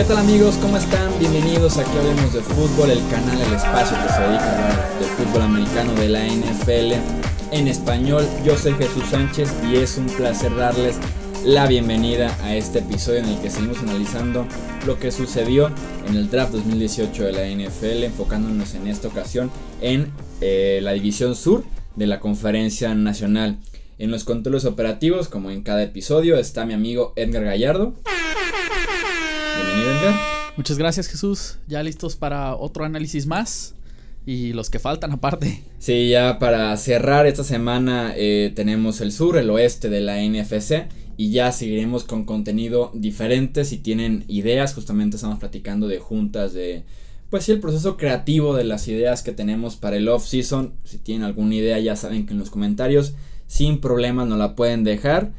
¿Qué tal amigos? ¿Cómo están? Bienvenidos aquí a Hablemos de Fútbol, el canal, el espacio que se dedica a hablar del fútbol americano de la NFL en español. Yo soy Jesús Sánchez y es un placer darles la bienvenida a este episodio en el que seguimos analizando lo que sucedió en el draft 2018 de la NFL, enfocándonos en esta ocasión en la división sur de la Conferencia Nacional. En los controles operativos, como en cada episodio, está mi amigo Edgar Gallardo. Bienvenido, Edgar. Muchas gracias, Jesús. Ya listos para otro análisis más y los que faltan aparte. Sí, ya para cerrar esta semana tenemos el sur, el oeste de la NFC y ya seguiremos con contenido diferente. Si tienen ideas, justamente estamos platicando de juntas de, pues sí, el proceso creativo de las ideas que tenemos para el off-season. Si tienen alguna idea, ya saben que en los comentarios sin problemas nos la pueden dejar.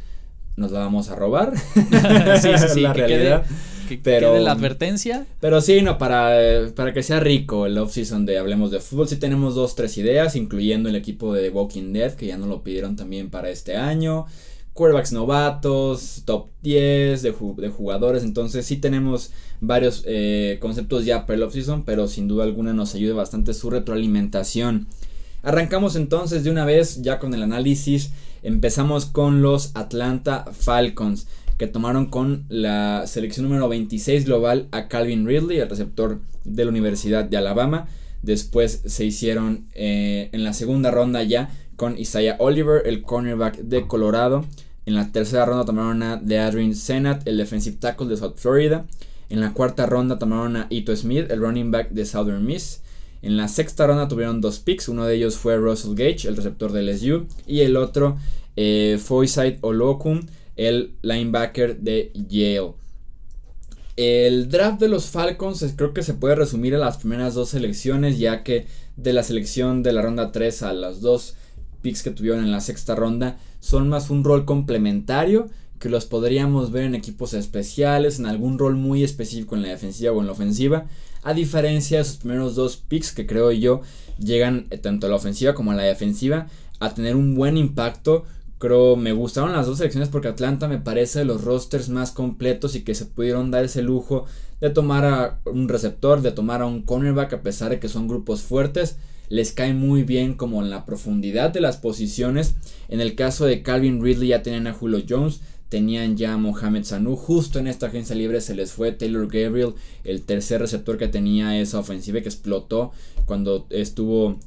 Nos la vamos a robar. Sí, la realidad. Quede la advertencia. Pero sí, no, para que sea rico el off-season de Hablemos de Fútbol, sí tenemos 2-3 ideas, incluyendo el equipo de The Walking Dead, que ya nos lo pidieron también para este año. Quarterbacks novatos, top 10 de jugadores. Entonces sí tenemos varios conceptos ya para el off-season, pero sin duda alguna nos ayuda bastante su retroalimentación. Arrancamos entonces de una vez ya con el análisis. Empezamos con los Atlanta Falcons, que tomaron con la selección número 26 global a Calvin Ridley, el receptor de la Universidad de Alabama. Después se hicieron en la segunda ronda ya con Isaiah Oliver, el cornerback de Colorado. En la tercera ronda tomaron a Deadrin Senat, el defensive tackle de South Florida. En la cuarta ronda tomaron a Ito Smith, el running back de Southern Miss. En la sexta ronda tuvieron 2 picks, uno de ellos fue Russell Gage, el receptor de LSU, y el otro Foyeside Olokun, el linebacker de Yale. El draft de los Falcons creo que se puede resumir a las primeras 2 selecciones, ya que de la selección de la ronda 3 a las 2 picks que tuvieron en la sexta ronda son más un rol complementario, que los podríamos ver en equipos especiales, en algún rol muy específico en la defensiva o en la ofensiva, a diferencia de sus primeros 2 picks, que creo yo llegan tanto a la ofensiva como a la defensiva a tener un buen impacto. Creo me gustaron las 2 selecciones porque Atlanta me parece de los rosters más completos y que se pudieron dar ese lujo de tomar a un receptor, de tomar a un cornerback, a pesar de que son grupos fuertes. Les cae muy bien como en la profundidad de las posiciones. En el caso de Calvin Ridley ya tenían a Julio Jones, tenían ya a Mohamed Sanu. Justo en esta agencia libre se les fue Taylor Gabriel, el tercer receptor que tenía esa ofensiva, que explotó cuando estuvo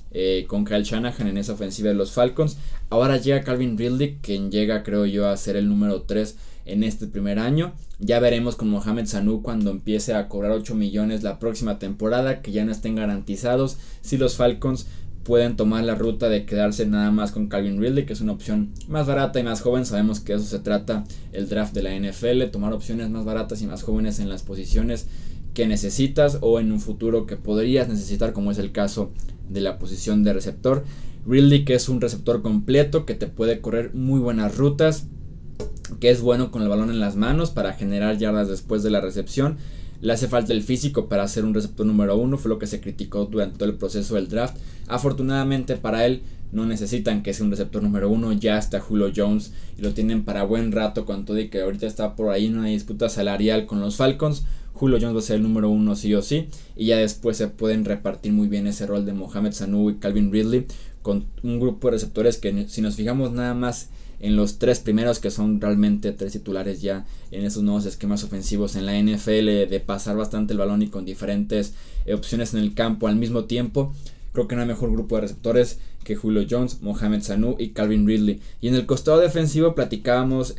con Kyle Shanahan en esa ofensiva de los Falcons. Ahora llega Calvin Ridley, quien llega creo yo a ser el número 3 en este primer año. Ya veremos con Mohamed Sanu cuando empiece a cobrar 8 millones la próxima temporada, que ya no estén garantizados, si los Falcons pueden tomar la ruta de quedarse nada más con Calvin Ridley, que es una opción más barata y más joven. Sabemos que eso se trata el draft de la NFL, tomar opciones más baratas y más jóvenes en las posiciones que necesitas o en un futuro que podrías necesitar, como es el caso de la posición de receptor. Ridley, que es un receptor completo, que te puede correr muy buenas rutas, que es bueno con el balón en las manos para generar yardas después de la recepción. Le hace falta el físico para ser un receptor número 1, fue lo que se criticó durante todo el proceso del draft. Afortunadamente para él no necesitan que sea un receptor número 1, ya está Julio Jones y lo tienen para buen rato, con todo y que ahorita está por ahí en una disputa salarial con los Falcons. Julio Jones va a ser el número 1 sí o sí, y ya después se pueden repartir muy bien ese rol de Mohamed Sanu y Calvin Ridley con un grupo de receptores que, si nos fijamos nada más en los 3 primeros, que son realmente 3 titulares ya en esos nuevos esquemas ofensivos en la NFL, de pasar bastante el balón y con diferentes opciones en el campo al mismo tiempo. Creo que no hay mejor grupo de receptores que Julio Jones, Mohamed Sanu y Calvin Ridley. Y en el costado defensivo platicábamos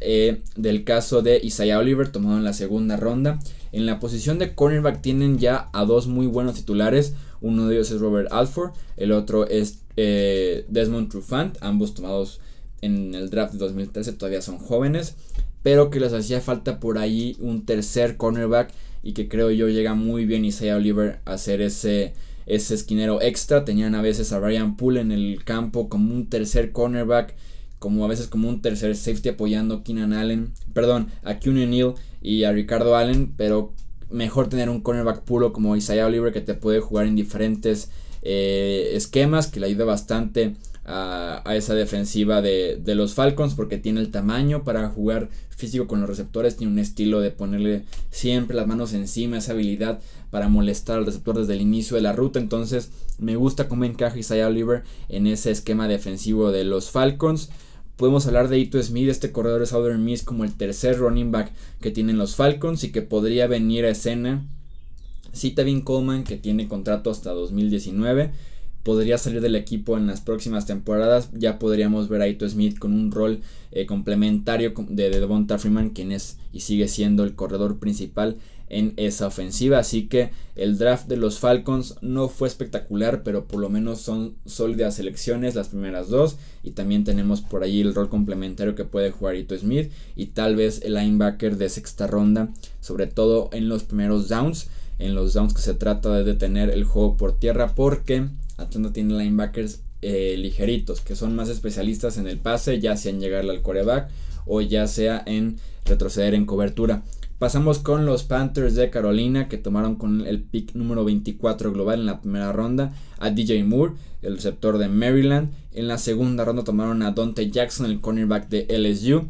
del caso de Isaiah Oliver, tomado en la segunda ronda. En la posición de cornerback tienen ya a 2 muy buenos titulares. Uno de ellos es Robert Alford, el otro es Desmond Trufant, ambos tomados en el draft de 2013, todavía son jóvenes, pero que les hacía falta por ahí un tercer cornerback, y que creo yo llega muy bien Isaiah Oliver a hacer ese esquinero extra. Tenían a veces a Ryan Poole en el campo como un tercer cornerback, como a veces como un tercer safety apoyando a Keenan Neal y a Ricardo Allen, pero mejor tener un cornerback puro como Isaiah Oliver, que te puede jugar en diferentes esquemas, que le ayuda bastante a esa defensiva de los Falcons, porque tiene el tamaño para jugar físico con los receptores, tiene un estilo de ponerle siempre las manos encima, esa habilidad para molestar al receptor desde el inicio de la ruta. Entonces me gusta cómo encaja Isaiah Oliver en ese esquema defensivo de los Falcons. Podemos hablar de Ito Smith, este corredor de Southern Miss, como el tercer running back que tienen los Falcons y que podría venir a escena si Tevin Coleman, que tiene contrato hasta 2019, podría salir del equipo en las próximas temporadas. Ya podríamos ver a Ito Smith con un rol complementario de Devonta Freeman, quien es y sigue siendo el corredor principal en esa ofensiva. Así que el draft de los Falcons no fue espectacular, pero por lo menos son sólidas selecciones las primeras dos, y también tenemos por ahí el rol complementario que puede jugar Ito Smith y tal vez el linebacker de sexta ronda, sobre todo en los primeros downs, en los downs que se trata de detener el juego por tierra, porque Atlanta tiene linebackers ligeritos, que son más especialistas en el pase, ya sea en llegarle al quarterback o ya sea en retroceder en cobertura. Pasamos con los Panthers de Carolina, que tomaron con el pick número 24 global en la primera ronda a DJ Moore, el receptor de Maryland. En la segunda ronda tomaron a Donte Jackson, el cornerback de LSU.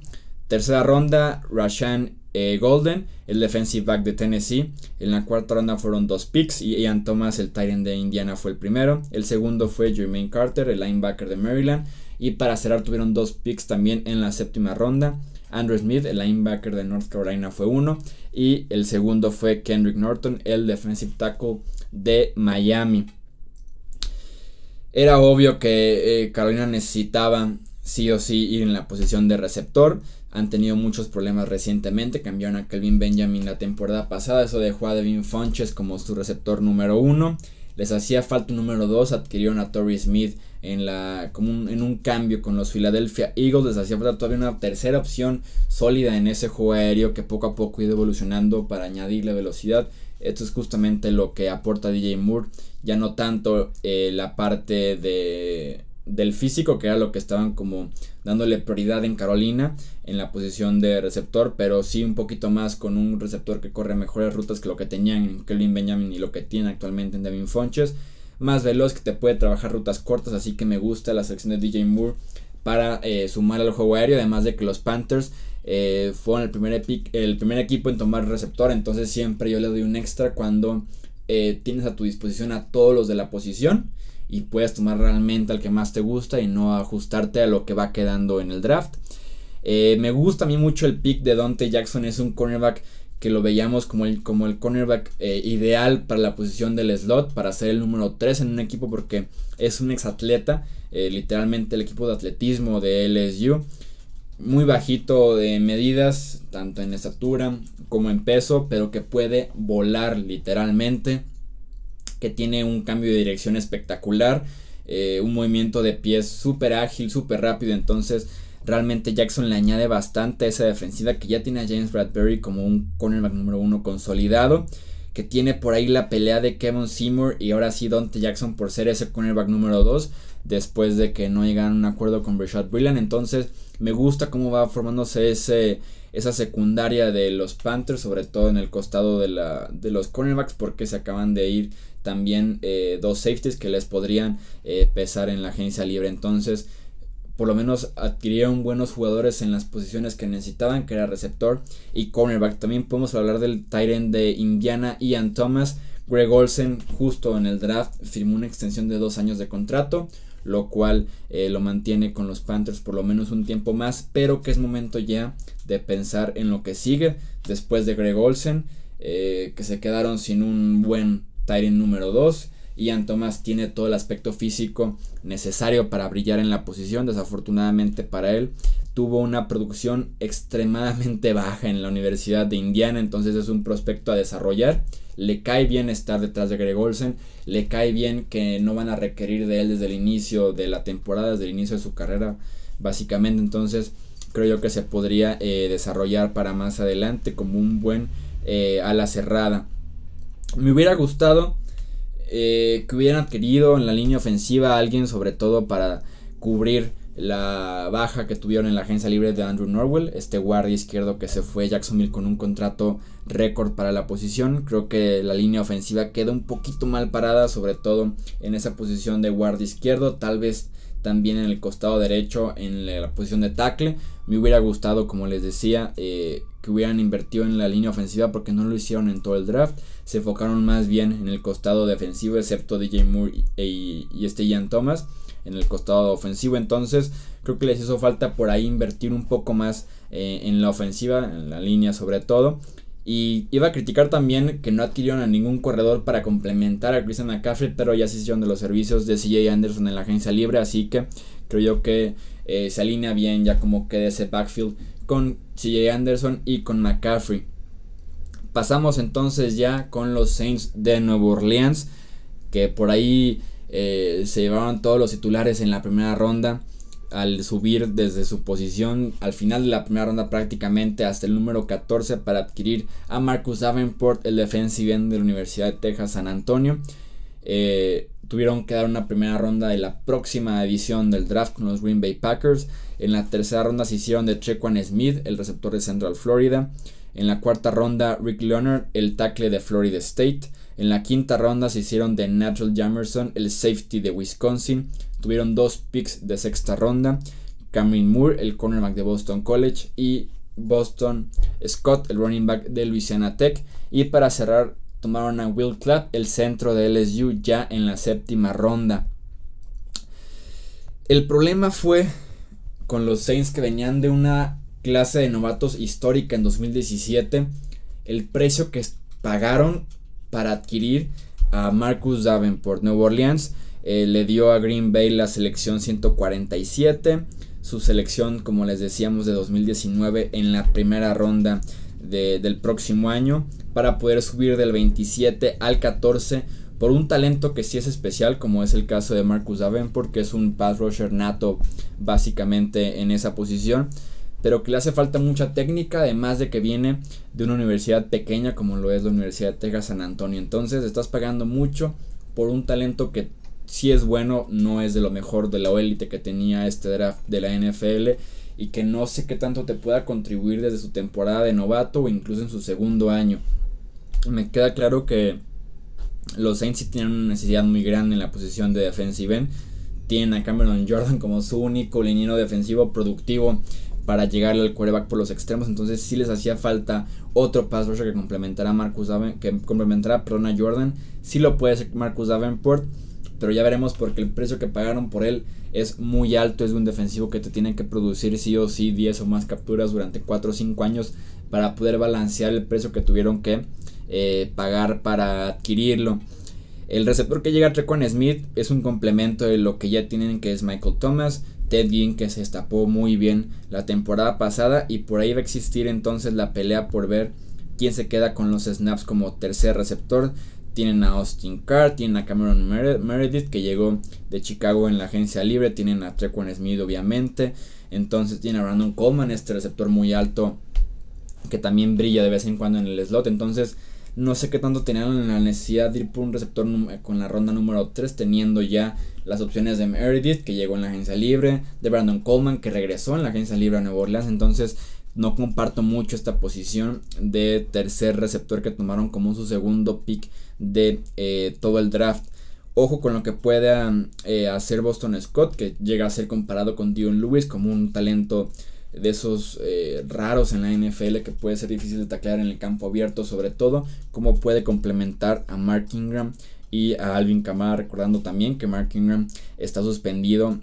Tercera ronda, Rashaan Golden, el defensive back de Tennessee. En la cuarta ronda fueron 2 picks y Ian Thomas, el tight end de Indiana, fue el primero. El segundo fue Jermaine Carter, el linebacker de Maryland. Y para cerrar tuvieron 2 picks también en la séptima ronda. Andrew Smith, el linebacker de North Carolina, fue uno. Y el segundo fue Kendrick Norton, el defensive tackle de Miami. Era obvio que Carolina necesitaba sí o sí ir en la posición de receptor. Han tenido muchos problemas recientemente. Cambiaron a Kelvin Benjamin la temporada pasada. Eso dejó a Devin Funchess como su receptor número 1. Les hacía falta un número 2. Adquirieron a Torrey Smith en un cambio con los Philadelphia Eagles. Les hacía falta todavía una tercera opción sólida en ese juego aéreo que poco a poco ha ido evolucionando para añadirle velocidad. Esto es justamente lo que aporta DJ Moore. Ya no tanto la parte del físico, que era lo que estaban como dándole prioridad en Carolina en la posición de receptor, pero sí un poquito más con un receptor que corre mejores rutas que lo que tenían en Kelvin Benjamin y lo que tiene actualmente en Devin Funchess, más veloz, que te puede trabajar rutas cortas. Así que me gusta la selección de DJ Moore para sumar al juego aéreo, además de que los Panthers fueron el primer equipo en tomar receptor. Entonces siempre yo le doy un extra cuando tienes a tu disposición a todos los de la posición y puedes tomar realmente al que más te gusta y no ajustarte a lo que va quedando en el draft. Me gusta a mí mucho el pick de Donte Jackson. Es un cornerback que lo veíamos como el cornerback ideal para la posición del slot, para ser el número 3 en un equipo, porque es un exatleta, literalmente el equipo de atletismo de LSU. Muy bajito de medidas, tanto en estatura como en peso, pero que puede volar literalmente, que tiene un cambio de dirección espectacular, un movimiento de pies súper ágil, súper rápido. Entonces realmente Jackson le añade bastante a esa defensiva, que ya tiene a James Bradbury como un cornerback número 1 consolidado, que tiene por ahí la pelea de Kevin Seymour y ahora sí Donte Jackson por ser ese cornerback número 2, después de que no llegaron a un acuerdo con Rashad Brilliant. Entonces me gusta cómo va formándose esa secundaria de los Panthers, sobre todo en el costado de los cornerbacks, porque se acaban de ir también 2 safeties que les podrían pesar en la agencia libre. Entonces por lo menos adquirieron buenos jugadores en las posiciones que necesitaban, que era receptor y cornerback. También podemos hablar del tight end de Indiana, Ian Thomas. Greg Olsen, justo en el draft, firmó una extensión de 2 años de contrato, lo cual lo mantiene con los Panthers por lo menos un tiempo más, pero que es momento ya de pensar en lo que sigue después de Greg Olsen, que se quedaron sin un buen tight end número 2. Ian Thomas tiene todo el aspecto físico necesario para brillar en la posición. Desafortunadamente para él, tuvo una producción extremadamente baja en la Universidad de Indiana, entonces es un prospecto a desarrollar. Le cae bien estar detrás de Greg Olsen, le cae bien que no van a requerir de él desde el inicio de la temporada, desde el inicio de su carrera básicamente. Entonces creo yo que se podría desarrollar para más adelante como un buen ala cerrada. Me hubiera gustado que hubieran adquirido en la línea ofensiva a alguien, sobre todo para cubrir la baja que tuvieron en la agencia libre de Andrew Norwell, este guardia izquierdo que se fue a Jacksonville con un contrato récord para la posición. Creo que la línea ofensiva queda un poquito mal parada, sobre todo en esa posición de guardia izquierdo. Tal vez también en el costado derecho en la posición de tackle. Me hubiera gustado, como les decía, que hubieran invertido en la línea ofensiva, porque no lo hicieron en todo el draft. Se enfocaron más bien en el costado defensivo, excepto DJ Moore y Ian Thomas en el costado ofensivo. Entonces creo que les hizo falta por ahí invertir un poco más en la ofensiva, en la línea sobre todo. Y iba a criticar también que no adquirieron a ningún corredor para complementar a Christian McCaffrey, pero ya se hicieron de los servicios de CJ Anderson en la agencia libre, así que creo yo que se alinea bien ya como queda ese backfield con CJ Anderson y con McCaffrey. Pasamos entonces ya con los Saints de Nueva Orleans, que por ahí se llevaron todos los titulares en la primera ronda, al subir desde su posición al final de la primera ronda prácticamente hasta el número 14 para adquirir a Marcus Davenport, el defensive end de la Universidad de Texas San Antonio. Tuvieron que dar una primera ronda de la próxima edición del draft con los Green Bay Packers. En la tercera ronda se hicieron de Tre'Quan Smith, el receptor de Central Florida. En la cuarta ronda Rick Leonard, el tackle de Florida State. En la quinta ronda se hicieron de Nigel Jamerson, el safety de Wisconsin. Tuvieron 2 picks de sexta ronda, Cameron Moore, el cornerback de Boston College, y Boston Scott, el running back de Louisiana Tech. Y para cerrar tomaron a Will Clapp, el centro de LSU, ya en la séptima ronda. El problema fue con los Saints, que venían de una clase de novatos histórica en 2017, el precio que pagaron para adquirir a Marcus Davenport. Nueva Orleans le dio a Green Bay la selección 147, su selección, como les decíamos, de 2019 en la primera ronda del próximo año, para poder subir del 27 al 14 por un talento que sí es especial, como es el caso de Marcus Davenport, que es un pass rusher nato básicamente en esa posición, pero que le hace falta mucha técnica, además de que viene de una universidad pequeña como lo es la Universidad de Texas San Antonio. Entonces estás pagando mucho por un talento que sí es bueno, no es de lo mejor de la élite que tenía este draft de la NFL, y que no sé qué tanto te pueda contribuir desde su temporada de novato o incluso en su segundo año. Me queda claro que los Saints sí tienen una necesidad muy grande en la posición de defensive end. Tienen a Cameron Jordan como su único liniero defensivo productivo para llegarle al quarterback por los extremos. Entonces sí les hacía falta otro pass rusher que complementara a Jordan. Sí lo puede ser Marcus Davenport, pero ya veremos, porque el precio que pagaron por él es muy alto. Es de un defensivo que te tiene que producir sí o sí 10 o más capturas durante 4 o 5 años para poder balancear el precio que tuvieron que pagar para adquirirlo. El receptor que llega a Tre'Quan Smith es un complemento de lo que ya tienen, que es Michael Thomas. Ted Ginn, que se destapó muy bien la temporada pasada, y por ahí va a existir entonces la pelea por ver quién se queda con los snaps como tercer receptor. Tienen a Austin Carr, tienen a Cameron Meredith, que llegó de Chicago en la agencia libre, tienen a Tre'Quan Smith obviamente, entonces tienen a Brandon Coleman, este receptor muy alto que también brilla de vez en cuando en el slot. Entonces no sé qué tanto tenían la necesidad de ir por un receptor con la ronda número 3, teniendo ya las opciones de Meredith, que llegó en la agencia libre, de Brandon Coleman, que regresó en la agencia libre a Nueva Orleans. Entonces no comparto mucho esta posición de tercer receptor que tomaron como su segundo pick de todo el draft. Ojo con lo que pueda hacer Boston Scott, que llega a ser comparado con Dion Lewis como un talento de esos raros en la NFL, que puede ser difícil de taclear en el campo abierto, sobre todo cómo puede complementar a Mark Ingram y a Alvin Kamara, recordando también que Mark Ingram está suspendido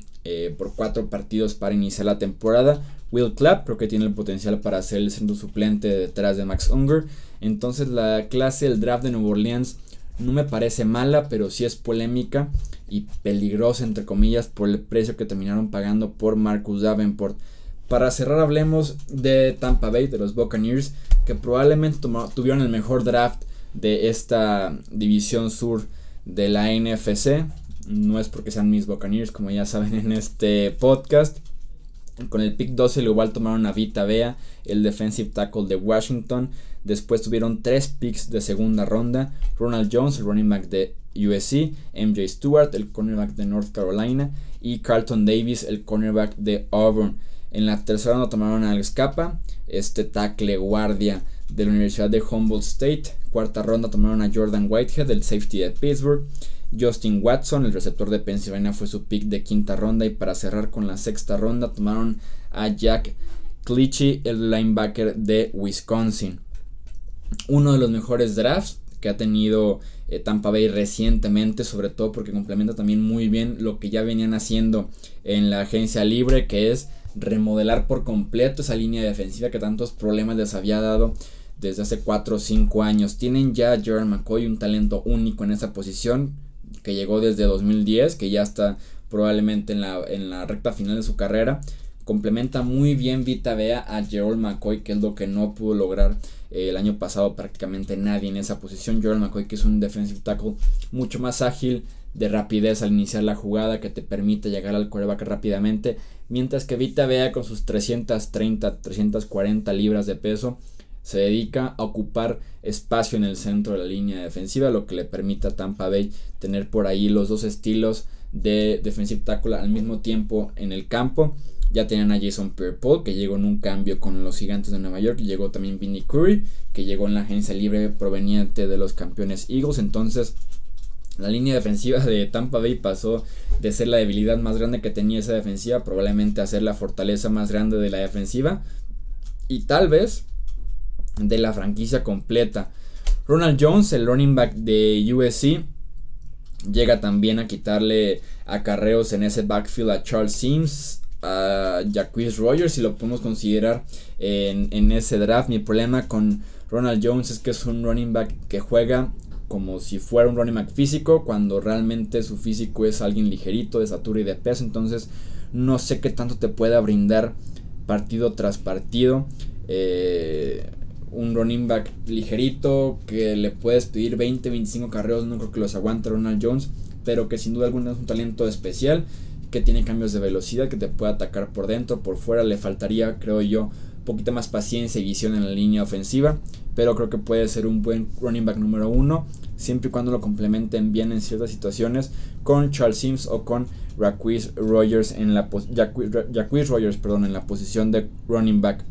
por 4 partidos para iniciar la temporada. Will Clapp creo que tiene el potencial para ser el centro suplente detrás de Max Unger. Entonces la clase del draft de Nueva Orleans no me parece mala, pero sí es polémica y peligrosa entre comillas por el precio que terminaron pagando por Marcus Davenport. Para cerrar, hablemos de Tampa Bay, de los Buccaneers, que probablemente tuvieron el mejor draft de esta división sur de la NFC. No es porque sean mis Buccaneers, como ya saben en este podcast. Con el pick 12 igual tomaron a Vita Vea, el defensive tackle de Washington. Después tuvieron 3 picks de segunda ronda: Ronald Jones, el running back de USC, MJ Stewart, el cornerback de North Carolina, y Carlton Davis, el cornerback de Auburn. En la tercera ronda tomaron a Alex Capa, este tackle guardia de la Universidad de Humboldt State. Cuarta ronda tomaron a Jordan Whitehead, el safety de Pittsburgh. Justin Watson, el receptor de Pensilvania, fue su pick de quinta ronda. Y para cerrar con la sexta ronda tomaron a Jack Clichy, el linebacker de Wisconsin. Uno de los mejores drafts que ha tenido Tampa Bay recientemente, sobre todo porque complementa también muy bien lo que ya venían haciendo en la agencia libre, que es remodelar por completo esa línea defensiva que tantos problemas les había dado desde hace 4 o 5 años. Tienen ya a Gerald McCoy, un talento único en esa posición, que llegó desde 2010, que ya está probablemente en la recta final de su carrera. Complementa muy bien Vita Vea a Gerald McCoy, que es lo que no pudo lograr el año pasado prácticamente nadie en esa posición. Gerald McCoy, que es un defensive tackle mucho más ágil, de rapidez al iniciar la jugada, que te permite llegar al quarterback rápidamente, mientras que Vita Vea, con sus 330, 340 libras de peso, se dedica a ocupar espacio en el centro de la línea defensiva, lo que le permite a Tampa Bay tener por ahí los dos estilos de defensive tackle al mismo tiempo en el campo. Ya tenían a Jason Pierre-Paul, que llegó en un cambio con los Gigantes de Nueva York. Llegó también Vinny Curry, que llegó en la agencia libre proveniente de los campeones Eagles. Entonces, la línea defensiva de Tampa Bay pasó de ser la debilidad más grande que tenía esa defensiva, probablemente a ser la fortaleza más grande de la defensiva, y tal vez de la franquicia completa. Ronald Jones, el running back de USC, llega también a quitarle acarreos en ese backfield a Charles Sims, a Jacquizz Rodgers, si lo podemos considerar en ese draft. Mi problema con Ronald Jones es que es un running back que juega como si fuera un running back físico, cuando realmente su físico es alguien ligerito, de estatura y de peso. Entonces no sé qué tanto te pueda brindar partido tras partido. Un running back ligerito que le puedes pedir 20-25 carreos, no creo que los aguante Ronald Jones, pero que sin duda alguna es un talento especial, que tiene cambios de velocidad, que te puede atacar por dentro, por fuera. Le faltaría, creo yo, un poquito más paciencia y visión en la línea ofensiva, pero creo que puede ser un buen running back número 1, siempre y cuando lo complementen bien en ciertas situaciones con Charles Sims o con Jacquizz Rodgers en la posición de running back.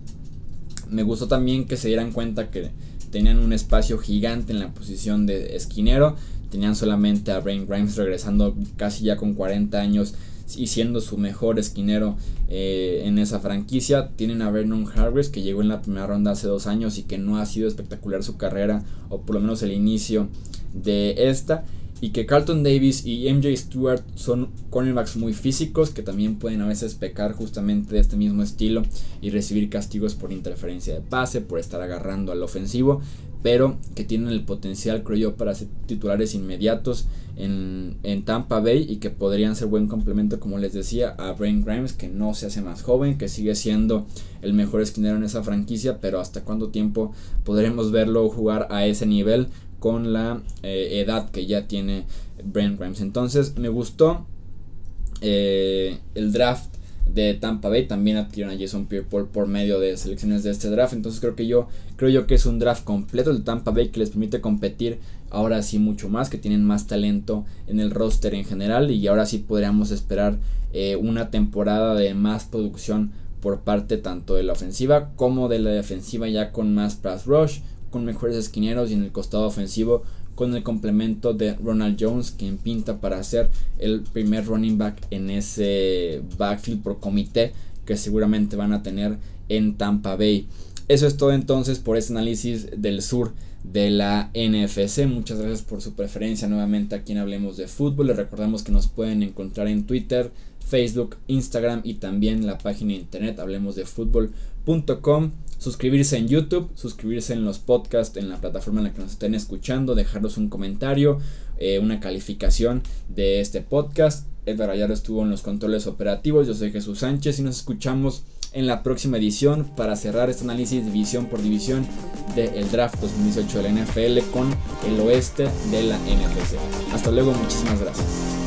Me gustó también que se dieran cuenta que tenían un espacio gigante en la posición de esquinero. Tenían solamente a Brent Grimes regresando casi ya con 40 años y siendo su mejor esquinero en esa franquicia. Tienen a Vernon Hargreaves, que llegó en la primera ronda hace 2 años y que no ha sido espectacular su carrera, o por lo menos el inicio de esta. Y que Carlton Davis y MJ Stewart son cornerbacks muy físicos, que también pueden a veces pecar justamente de este mismo estilo y recibir castigos por interferencia de pase, por estar agarrando al ofensivo, pero que tienen el potencial, creo yo, para ser titulares inmediatos en Tampa Bay, y que podrían ser buen complemento, como les decía, a Brent Grimes, que no se hace más joven, que sigue siendo el mejor esquinero en esa franquicia, pero hasta cuánto tiempo podremos verlo jugar a ese nivel con la edad que ya tiene Brent Grimes. Entonces me gustó el draft de Tampa Bay. También adquirieron a Jason Pierre-Paul por medio de selecciones de este draft. Entonces creo yo que es un draft completo de Tampa Bay, que les permite competir ahora sí mucho más, que tienen más talento en el roster en general, y ahora sí podríamos esperar una temporada de más producción por parte tanto de la ofensiva como de la defensiva, ya con más pass rush, con mejores esquineros, y en el costado ofensivo con el complemento de Ronald Jones, quien pinta para ser el primer running back en ese backfield por comité que seguramente van a tener en Tampa Bay. Eso es todo entonces por este análisis del sur de la NFC. Muchas gracias por su preferencia nuevamente aquí en Hablemos de Fútbol. Les recordamos que nos pueden encontrar en Twitter, Facebook, Instagram y también la página de internet hablemosdefutbol.com. Suscribirse en YouTube, suscribirse en los podcasts, en la plataforma en la que nos estén escuchando, dejarnos un comentario, una calificación de este podcast. Edgar Gallardo estuvo en los controles operativos. Yo soy Jesús Sánchez y nos escuchamos en la próxima edición para cerrar este análisis división por división del draft 2018 de la NFL con el oeste de la NFC. Hasta luego, muchísimas gracias.